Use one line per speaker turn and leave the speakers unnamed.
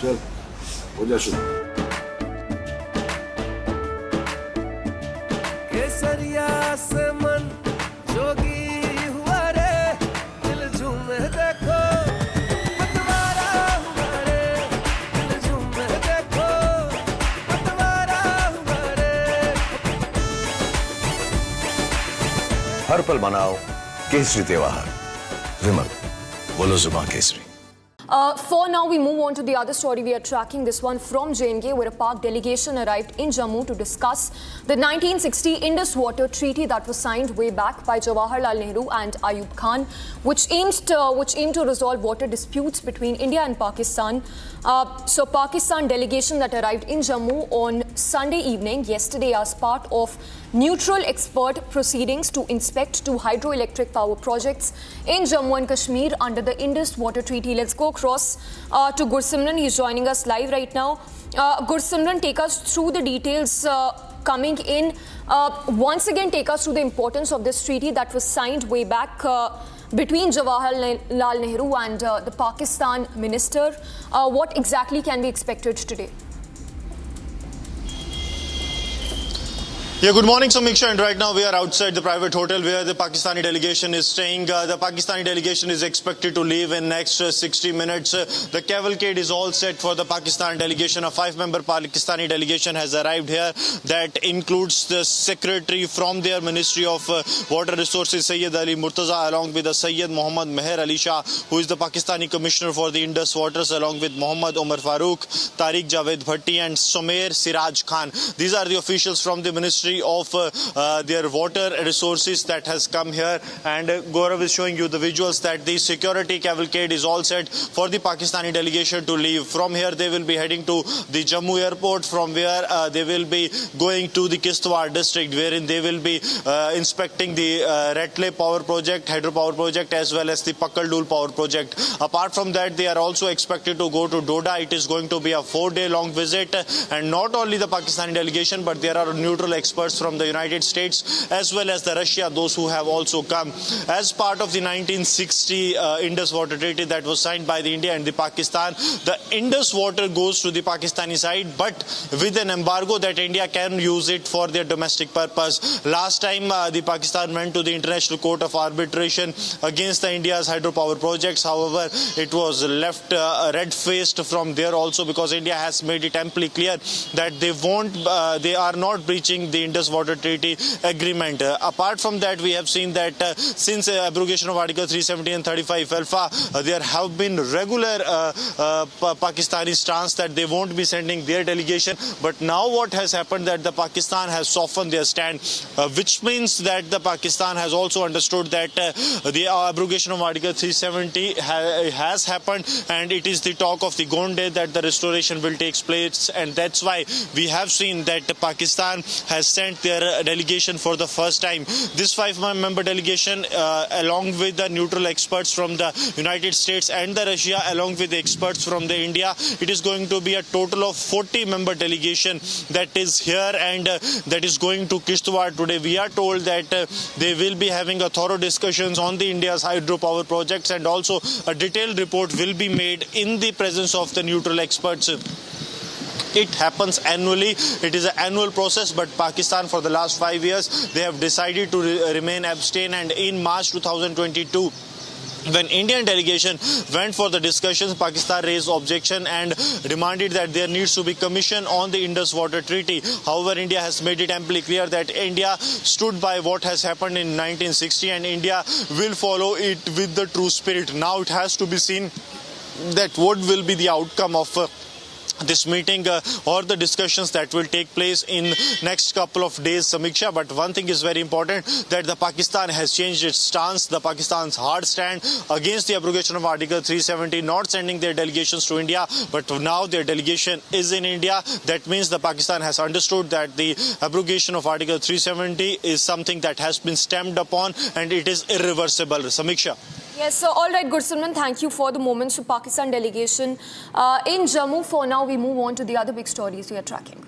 चल हो जा शुरू।
केसरिया से मन जोगी हुआ रे, दिल झूमे देखो पतवारा हुआ रे, दिल झूमे देखो पतवारा हुआ रे।
हर पल मनाओ केसरी त्योहार। विमल, बोलो जुबान Kesari.
For now, we move on to the other story we are tracking. This one from JNK, where a Pak delegation arrived in Jammu to discuss the 1960 Indus Water Treaty that was signed way back by Jawaharlal Nehru and Ayub Khan, which aimed to resolve water disputes between India and Pakistan. So, Pakistan delegation that arrived in Jammu on Sunday evening, yesterday, as part of neutral expert proceedings to inspect two hydroelectric power projects in Jammu and Kashmir under the Indus Water Treaty. Let's go across to Gursimran. He's joining us live right now. Gursimran, take us through the details coming in. Once again, take us through the importance of this treaty that was signed way back between Jawaharlal Nehru and the Pakistan minister. What exactly can be expected today?
Yeah, good morning, Samiksha. And right now we are outside the private hotel where the Pakistani delegation is staying. The Pakistani delegation is expected to leave in next 60 minutes. The cavalcade is all set for the Pakistan delegation. A 5-member Pakistani delegation has arrived here. That includes the secretary from their Ministry of Water Resources, Sayyid Ali Murtaza, along with the Sayyid Muhammad Meher Ali Shah, who is the Pakistani Commissioner for the Indus Waters, along with Muhammad Umar Farooq, Tariq Javed Bhatti and Sumair Siraj Khan. These are the officials from the Ministry of their water resources that has come here, and Gaurav is showing you the visuals that the security cavalcade is all set for the Pakistani delegation to leave. From here they will be heading to the Jammu airport, from where they will be going to the Kishtwar district, wherein they will be inspecting the Ratle power project, hydropower project, as well as the Pakaldul power project. Apart from that, they are also expected to go to Doda. It is going to be a 4-day long visit, and not only the Pakistani delegation, but there are neutral experts from the United States as well as the Russia, those who have also come as part of the 1960 Indus Water Treaty that was signed by the India and the Pakistan. The Indus water goes to the Pakistani side, but with an embargo that India can use it for their domestic purpose. Last time the Pakistan went to the International Court of Arbitration against the India's hydropower projects. However, it was left red-faced from there also, because India has made it amply clear that they are not breaching the Indus Water Treaty agreement. Apart from that, we have seen that since abrogation of Article 370 and 35 alpha, there have been regular Pakistani stance that they won't be sending their delegation. But now what has happened, that the Pakistan has softened their stand, which means that the Pakistan has also understood that the abrogation of Article 370 has happened, and it is the talk of the Gonde that the restoration will take place. And that's why we have seen that Pakistan has sent their delegation for the first time. This 5-member delegation, along with the neutral experts from the United States and the Russia, along with the experts from the India, it is going to be a total of 40-member delegation that is here, and that is going to Kishtwar today. We are told that they will be having a thorough discussions on the India's hydropower projects, and also a detailed report will be made in the presence of the neutral experts. It happens annually. It is an annual process, but Pakistan for the last 5 years, they have decided to remain abstain. And in March 2022, when Indian delegation went for the discussions, Pakistan raised objection and demanded that there needs to be commission on the Indus Water Treaty. However, India has made it amply clear that India stood by what has happened in 1960, and India will follow it with the true spirit. Now it has to be seen that what will be the outcome of this meeting or the discussions that will take place in next couple of days, Samiksha. But one thing is very important, that the Pakistan has changed its stance. The Pakistan's hard stand against the abrogation of Article 370, not sending their delegations to India, but now their delegation is in India. That means the Pakistan has understood that the abrogation of Article 370 is something that has been stamped upon, and it is irreversible. Samiksha.
Yes, so all right, Gursimran, thank you for the moments to Pakistan delegation in Jammu. For now, we move on to the other big stories we are tracking.